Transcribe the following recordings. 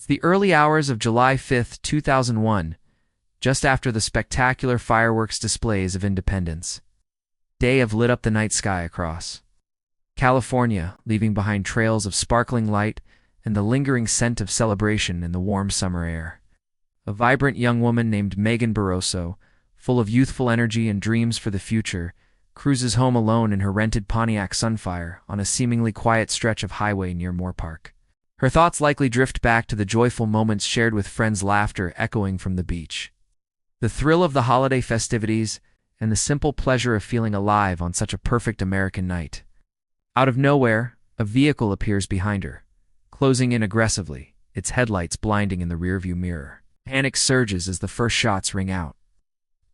It's the early hours of July 5th, 2001, just after the spectacular fireworks displays of Independence Day have lit up the night sky across California, leaving behind trails of sparkling light and the lingering scent of celebration in the warm summer air. A vibrant young woman named Megan Barosso, full of youthful energy and dreams for the future, cruises home alone in her rented Pontiac Sunfire on a seemingly quiet stretch of highway near Moorpark. Her thoughts likely drift back to the joyful moments shared with friends, laughter echoing from the beach. The thrill of the holiday festivities and the simple pleasure of feeling alive on such a perfect American night. Out of nowhere, a vehicle appears behind her, closing in aggressively, its headlights blinding in the rearview mirror. Panic surges as the first shots ring out,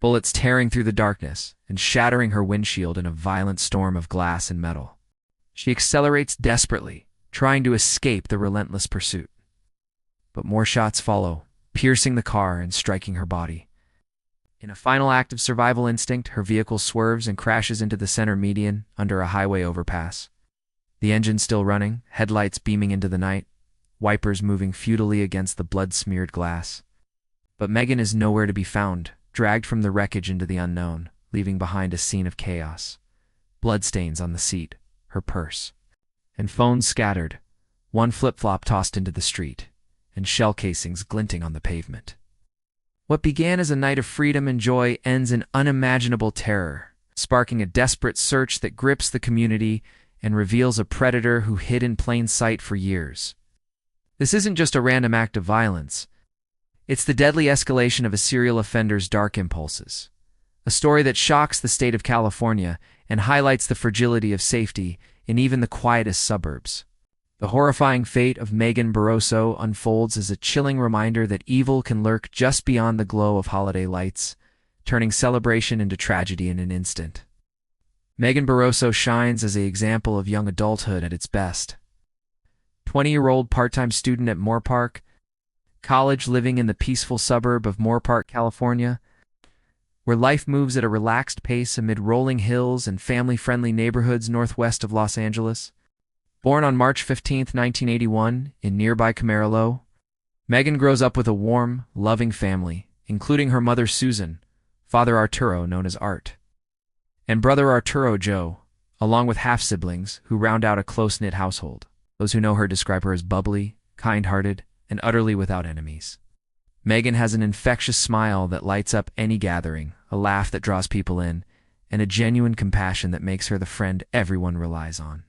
bullets tearing through the darkness and shattering her windshield in a violent storm of glass and metal. She accelerates desperately, trying to escape the relentless pursuit. But more shots follow, piercing the car and striking her body. In a final act of survival instinct, her vehicle swerves and crashes into the center median under a highway overpass. The engine still running, headlights beaming into the night, wipers moving futilely against the blood-smeared glass. But Megan is nowhere to be found, dragged from the wreckage into the unknown, leaving behind a scene of chaos. Bloodstains on the seat, her purse, and phones scattered, one flip-flop tossed into the street, and shell casings glinting on the pavement. What began as a night of freedom and joy ends in unimaginable terror, sparking a desperate search that grips the community and reveals a predator who hid in plain sight for years. This isn't just a random act of violence. It's the deadly escalation of a serial offender's dark impulses. A story that shocks the state of California and highlights the fragility of safety in even the quietest suburbs. The horrifying fate of Megan Barosso unfolds as a chilling reminder that evil can lurk just beyond the glow of holiday lights, turning celebration into tragedy in an instant. Megan Barosso shines as an example of young adulthood at its best. 20-year-old part-time student at Moorpark College, living in the peaceful suburb of Moorpark, California, where life moves at a relaxed pace amid rolling hills and family-friendly neighborhoods northwest of Los Angeles. Born on March 15, 1981, in nearby Camarillo, Megan grows up with a warm, loving family, including her mother Susan, father Arturo, known as Art, and brother Arturo Joe, along with half-siblings who round out a close-knit household. Those who know her describe her as bubbly, kind-hearted, and utterly without enemies. Megan has an infectious smile that lights up any gathering, a laugh that draws people in, and a genuine compassion that makes her the friend everyone relies on.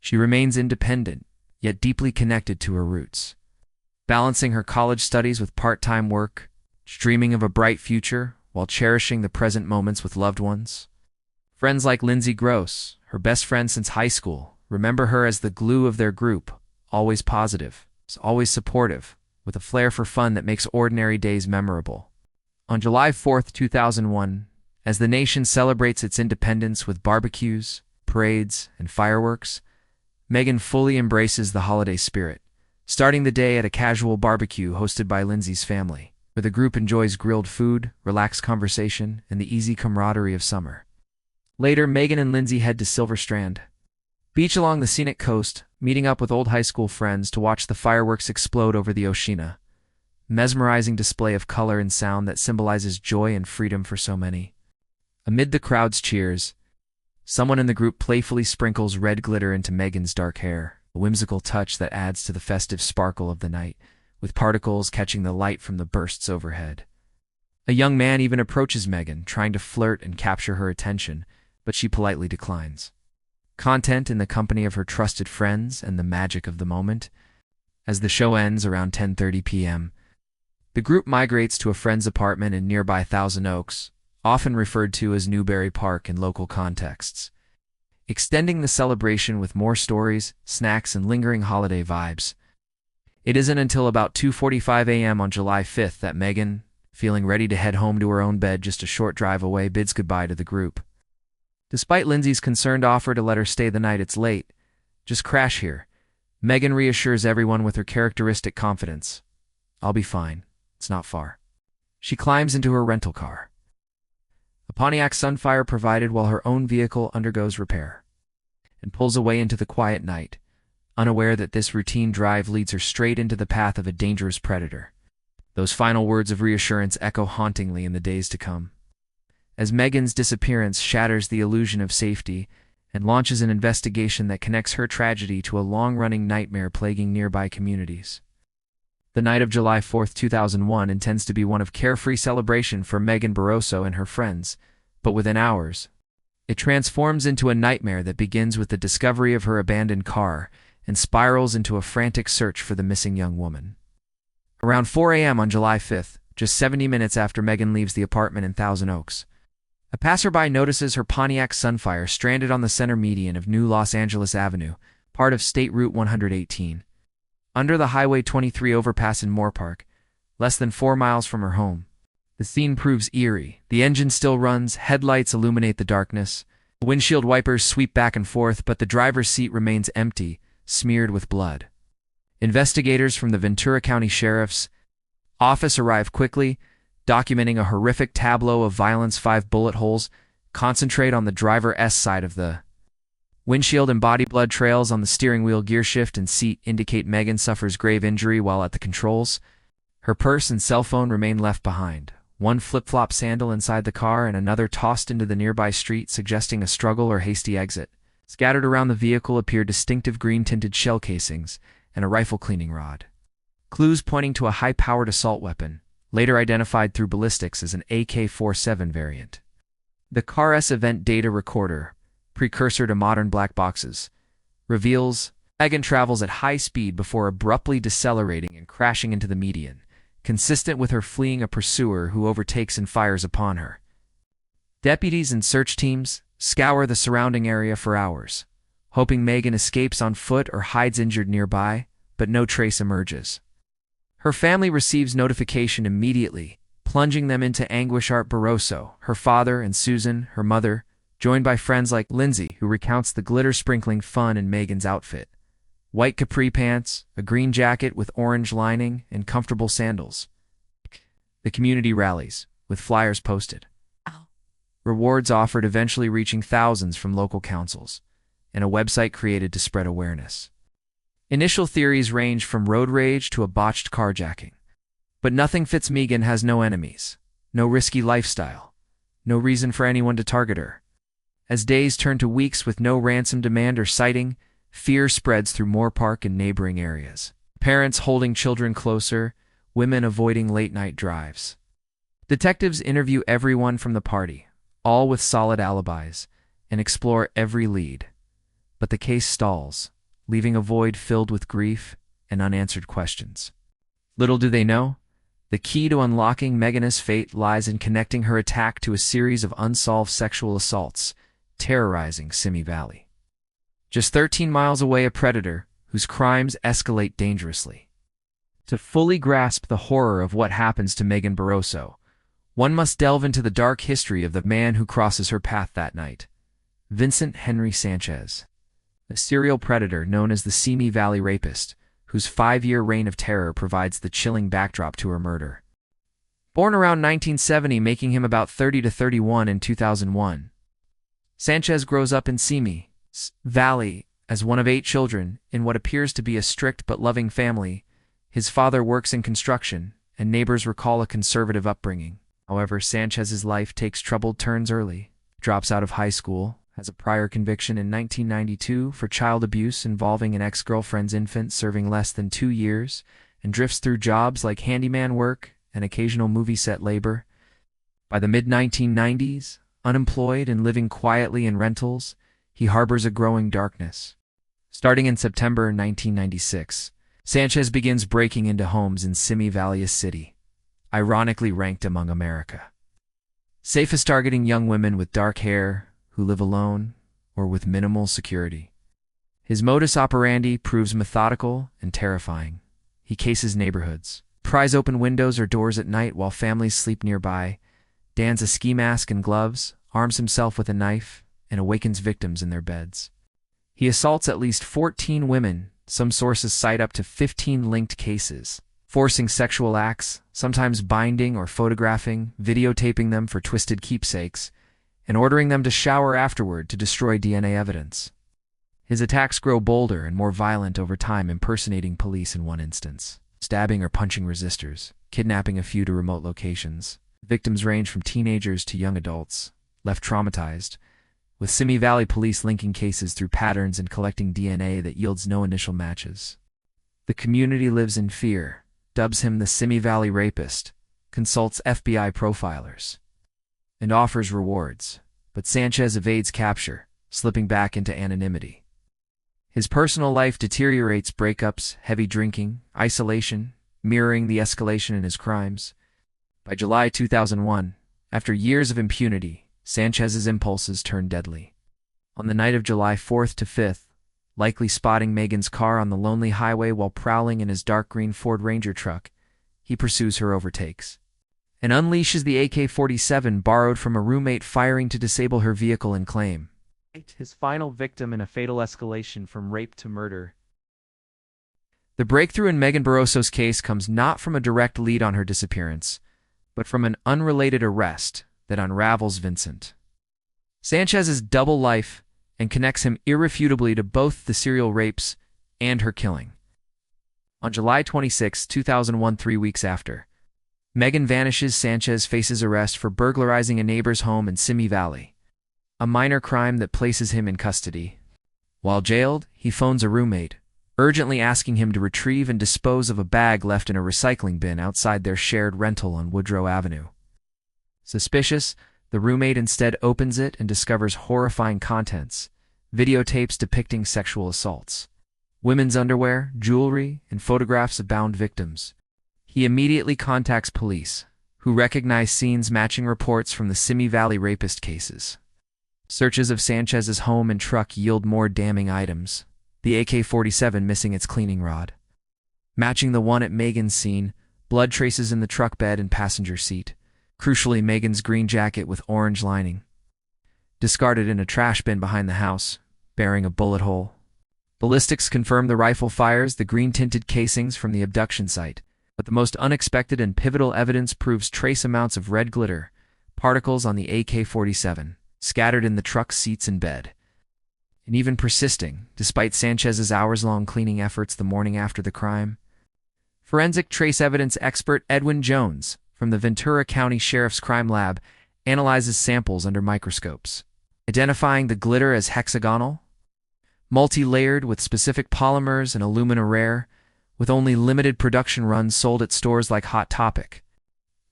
She remains independent, yet deeply connected to her roots, balancing her college studies with part-time work, dreaming of a bright future while cherishing the present moments with loved ones. Friends like Lindsay Gross, her best friend since high school, remember her as the glue of their group, always positive, always supportive, with a flair for fun that makes ordinary days memorable. On July 4th, 2001, as the nation celebrates its independence with barbecues, parades, and fireworks, Megan fully embraces the holiday spirit, starting the day at a casual barbecue hosted by Lindsay's family, where the group enjoys grilled food, relaxed conversation, and the easy camaraderie of summer. Later, Megan and Lindsay head to Silver Strand Beach along the scenic coast, meeting up with old high school friends to watch the fireworks explode over the Oceana, mesmerizing display of color and sound that symbolizes joy and freedom for so many. Amid the crowd's cheers, someone in the group playfully sprinkles red glitter into Megan's dark hair, a whimsical touch that adds to the festive sparkle of the night, with particles catching the light from the bursts overhead. A young man even approaches Megan, trying to flirt and capture her attention, but she politely declines. Content in the company of her trusted friends and the magic of the moment. As the show ends around 10:30 p.m., the group migrates to a friend's apartment in nearby Thousand Oaks, often referred to as Newberry Park in local contexts, extending the celebration with more stories, snacks, and lingering holiday vibes. It isn't until about 2:45 a.m. on July 5th that Megan, feeling ready to head home to her own bed just a short drive away, bids goodbye to the group. Despite Lindsay's concerned offer to let her stay the night, "It's late. Just crash here," Megan reassures everyone with her characteristic confidence. "I'll be fine. It's not far." She climbs into her rental car, a Pontiac Sunfire provided while her own vehicle undergoes repair, and pulls away into the quiet night, unaware that this routine drive leads her straight into the path of a dangerous predator. Those final words of reassurance echo hauntingly in the days to come, as Megan's disappearance shatters the illusion of safety and launches an investigation that connects her tragedy to a long-running nightmare plaguing nearby communities. The night of July 4, 2001 intends to be one of carefree celebration for Megan Barosso and her friends, but within hours, it transforms into a nightmare that begins with the discovery of her abandoned car and spirals into a frantic search for the missing young woman. Around 4 a.m. on July 5th, just 70 minutes after Megan leaves the apartment in Thousand Oaks, a passerby notices her Pontiac Sunfire stranded on the center median of New Los Angeles Avenue, part of State Route 118. Under the Highway 23 overpass in Moorpark, less than 4 miles from her home. The scene proves eerie. The engine still runs, headlights illuminate the darkness, windshield wipers sweep back and forth, but the driver's seat remains empty, smeared with blood. Investigators from the Ventura County Sheriff's Office arrive quickly, documenting a horrific tableau of violence. 5 bullet holes concentrate on the driver's side of the windshield, and body blood trails on the steering wheel, gearshift, and seat indicate Megan suffers grave injury while at the controls. Her purse and cell phone remain left behind, one flip-flop sandal inside the car and another tossed into the nearby street, suggesting a struggle or hasty exit. Scattered around the vehicle appear distinctive green-tinted shell casings and a rifle cleaning rod. Clues pointing to a high-powered assault weapon, later identified through ballistics as an AK-47 variant. The car's event data recorder, precursor to modern black boxes, reveals Megan travels at high speed before abruptly decelerating and crashing into the median, consistent with her fleeing a pursuer who overtakes and fires upon her. Deputies and search teams scour the surrounding area for hours, hoping Megan escapes on foot or hides injured nearby, but no trace emerges. Her family receives notification immediately, plunging them into anguish. Art Barosso, her father, and Susan, her mother, joined by friends like Lindsay, who recounts the glitter-sprinkling fun in Megan's outfit. White capri pants, a green jacket with orange lining, and comfortable sandals. The community rallies, with flyers posted. Rewards offered, eventually reaching thousands from local councils, and a website created to spread awareness. Initial theories range from road rage to a botched carjacking. But nothing fits. Megan has no enemies, no risky lifestyle, no reason for anyone to target her. As days turn to weeks with no ransom demand or sighting, fear spreads through Moorpark and neighboring areas. Parents holding children closer, women avoiding late-night drives. Detectives interview everyone from the party, all with solid alibis, and explore every lead. But the case stalls, leaving a void filled with grief and unanswered questions. Little do they know, the key to unlocking Megan's fate lies in connecting her attack to a series of unsolved sexual assaults terrorizing Simi Valley. Just 13 miles away, a predator whose crimes escalate dangerously. To fully grasp the horror of what happens to Megan Barosso, one must delve into the dark history of the man who crosses her path that night, Vincent Henry Sanchez, a serial predator known as the Simi Valley Rapist, whose 5-year reign of terror provides the chilling backdrop to her murder. Born around 1970, making him about 30 to 31 in 2001, Sanchez grows up in Simi Valley as one of 8 children in what appears to be a strict but loving family. His father works in construction, and neighbors recall a conservative upbringing. However, Sanchez's life takes troubled turns early. Drops out of high school, has a prior conviction in 1992 for child abuse involving an ex-girlfriend's infant, serving less than 2 years, and drifts through jobs like handyman work and occasional movie set labor. By the mid-1990s, unemployed and living quietly in rentals, he harbors a growing darkness. Starting in September 1996, Sanchez begins breaking into homes in Simi Valley City, ironically ranked among America safest, targeting young women with dark hair who live alone or with minimal security. His modus operandi proves methodical and terrifying. He cases neighborhoods, pries open windows or doors at night while families sleep nearby, dons a ski mask and gloves, arms himself with a knife, and awakens victims in their beds. He assaults at least 14 women, some sources cite up to 15 linked cases, forcing sexual acts, sometimes binding or photographing, videotaping them for twisted keepsakes, and ordering them to shower afterward to destroy DNA evidence. His attacks grow bolder and more violent over time, impersonating police in one instance, stabbing or punching resistors, kidnapping a few to remote locations. Victims range from teenagers to young adults, left traumatized, with Simi Valley police linking cases through patterns and collecting DNA that yields no initial matches. The community lives in fear, dubs him the Simi Valley rapist, consults FBI profilers, and offers rewards, but Sanchez evades capture, slipping back into anonymity. His personal life deteriorates: breakups, heavy drinking, isolation, mirroring the escalation in his crimes. By July 2001, after years of impunity, Sanchez's impulses turn deadly. On the night of July 4th to 5th, likely spotting Megan's car on the lonely highway while prowling in his dark green Ford Ranger truck, he pursues her, overtakes, and unleashes the AK-47 borrowed from a roommate, firing to disable her vehicle and claim his final victim in a fatal escalation from rape to murder. The breakthrough in Megan Barosso's case comes not from a direct lead on her disappearance, but from an unrelated arrest that unravels Vincent Sanchez's double life and connects him irrefutably to both the serial rapes and her killing. On July 26, 2001, 3 weeks after Megan vanishes, Sanchez faces arrest for burglarizing a neighbor's home in Simi Valley, a minor crime that places him in custody. While jailed, he phones a roommate, urgently asking him to retrieve and dispose of a bag left in a recycling bin outside their shared rental on Woodrow Avenue. Suspicious, the roommate instead opens it and discovers horrifying contents: videotapes depicting sexual assaults, women's underwear, jewelry, and photographs of bound victims. He immediately contacts police, who recognize scenes matching reports from the Simi Valley rapist cases. Searches of Sanchez's home and truck yield more damning items: the AK-47 missing its cleaning rod, matching the one at Megan's scene, blood traces in the truck bed and passenger seat. Crucially, Megan's green jacket with orange lining, discarded in a trash bin behind the house, bearing a bullet hole. Ballistics confirm the rifle fires the green-tinted casings from the abduction site, but the most unexpected and pivotal evidence proves trace amounts of red glitter, particles on the AK-47, scattered in the truck's seats and bed, and even persisting, despite Sanchez's hours-long cleaning efforts the morning after the crime. Forensic trace evidence expert Edwin Jones, from the Ventura County Sheriff's Crime Lab, analyzes samples under microscopes, identifying the glitter as hexagonal, multi-layered with specific polymers and alumina rare, with only limited production runs sold at stores like Hot Topic.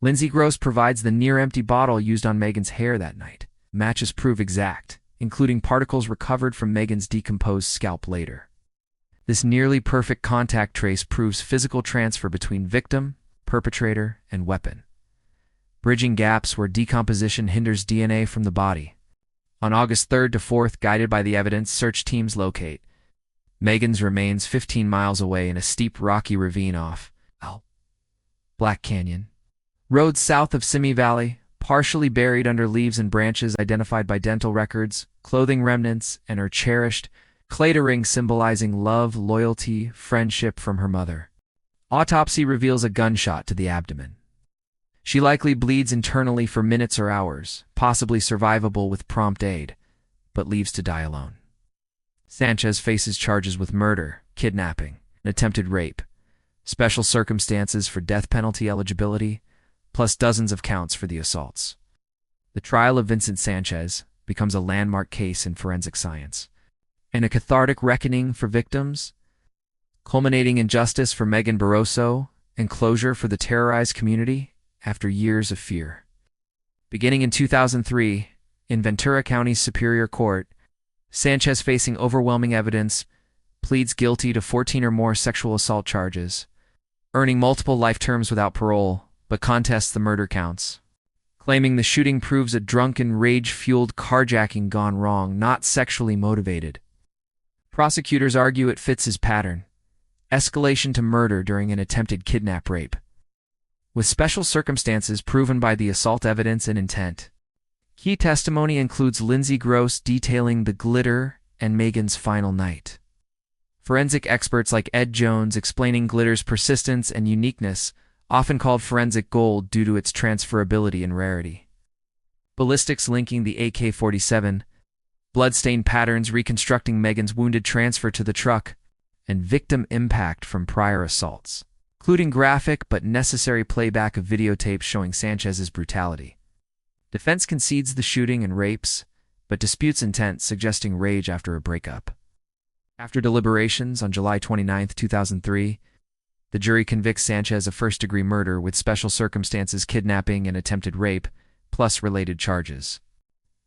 Lindsay Gross provides the near-empty bottle used on Megan's hair that night. Matches prove exact, including particles recovered from Megan's decomposed scalp later. This nearly perfect contact trace proves physical transfer between victim, perpetrator, and weapon, bridging gaps where decomposition hinders DNA from the body. On August 3rd to 4th, guided by the evidence, search teams locate Megan's remains 15 miles away in a steep rocky ravine off Black Canyon Road south of Simi Valley, partially buried under leaves and branches identified by dental records, clothing remnants, and her cherished Claytor ring symbolizing love, loyalty, friendship from her mother. Autopsy reveals a gunshot to the abdomen. She likely bleeds internally for minutes or hours, possibly survivable with prompt aid, but leaves to die alone. Sanchez faces charges with murder, kidnapping, and attempted rape, special circumstances for death penalty eligibility, plus dozens of counts for the assaults. The trial of Vincent Sanchez becomes a landmark case in forensic science, and a cathartic reckoning for victims, culminating in justice for Megan Barosso and closure for the terrorized community after years of fear. Beginning in 2003, in Ventura County's Superior Court, Sanchez, facing overwhelming evidence, pleads guilty to 14 or more sexual assault charges, earning multiple life terms without parole, but contests the murder counts, claiming the shooting proves a drunken, rage-fueled carjacking gone wrong, not sexually motivated. Prosecutors argue it fits his pattern: escalation to murder during an attempted kidnap-rape, with special circumstances proven by the assault evidence and intent. Key testimony includes Lindsay Gross detailing the glitter and Megan's final night. Forensic experts like Ed Jones explaining glitter's persistence and uniqueness, often called forensic gold due to its transferability and rarity. Ballistics linking the AK-47, Bloodstain patterns reconstructing Megan's wounded transfer to the truck, and victim impact from prior assaults, including graphic but necessary playback of videotapes showing Sanchez's brutality. Defense concedes the shooting and rapes, but disputes intent, suggesting rage after a breakup. After deliberations on July 29, 2003, the jury convicts Sanchez of first-degree murder with special circumstances, kidnapping, and attempted rape, plus related charges.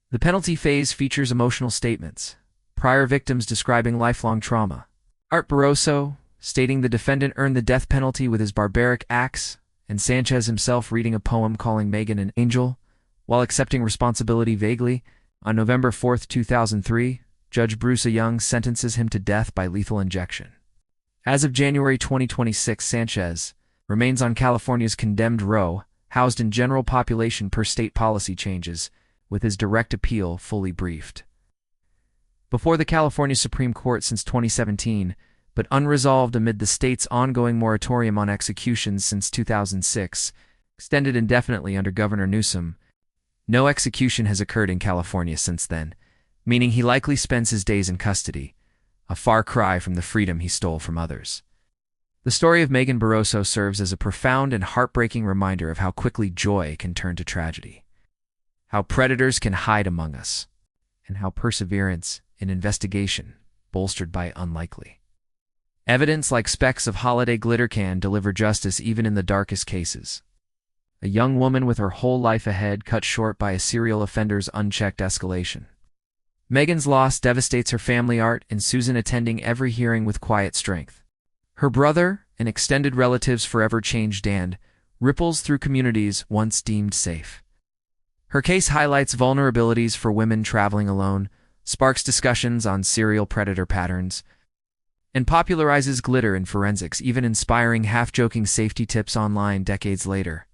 The penalty phase features emotional statements, prior victims describing lifelong trauma. Art Barosso, stating the defendant earned the death penalty with his barbaric acts, and Sanchez himself reading a poem calling Megan an angel, while accepting responsibility vaguely. On November 4, 2003, Judge Bruce Young sentences him to death by lethal injection. As of January 2026, Sanchez remains on California's condemned row, housed in general population per state policy changes, with his direct appeal fully briefed. Before the California Supreme Court since 2017, but unresolved amid the state's ongoing moratorium on executions since 2006, extended indefinitely under Governor Newsom, no execution has occurred in California since then, meaning he likely spends his days in custody, a far cry from the freedom he stole from others. The story of Megan Barosso serves as a profound and heartbreaking reminder of how quickly joy can turn to tragedy, how predators can hide among us, and how perseverance in investigation, bolstered by unlikely evidence like specks of holiday glitter, can deliver justice even in the darkest cases. A young woman with her whole life ahead cut short by a serial offender's unchecked escalation. Megan's loss devastates her family, Art and Susan attending every hearing with quiet strength. Her brother and extended relatives forever changed, and ripples through communities once deemed safe. Her case highlights vulnerabilities for women traveling alone, sparks discussions on serial predator patterns, and popularizes glitter in forensics, even inspiring half-joking safety tips online decades later.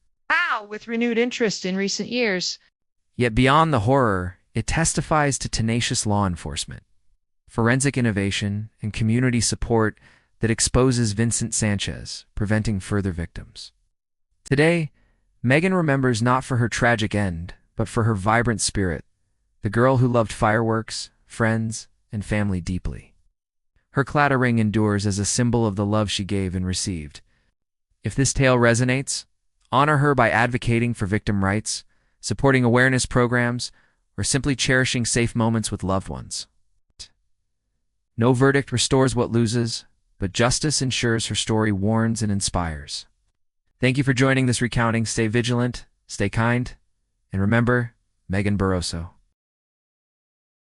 With renewed interest in recent years. Yet beyond the horror, it testifies to tenacious law enforcement, forensic innovation, and community support that exposes Vincent Sanchez, preventing further victims. Today, Megan remembers not for her tragic end, but for her vibrant spirit, the girl who loved fireworks, friends, and family deeply. Her clattering endures as a symbol of the love she gave and received. If this tale resonates, honor her by advocating for victim rights, supporting awareness programs, or simply cherishing safe moments with loved ones. No verdict restores what loses, but justice ensures her story warns and inspires. Thank you for joining this recounting. Stay vigilant, stay kind, and remember, Megan Barosso.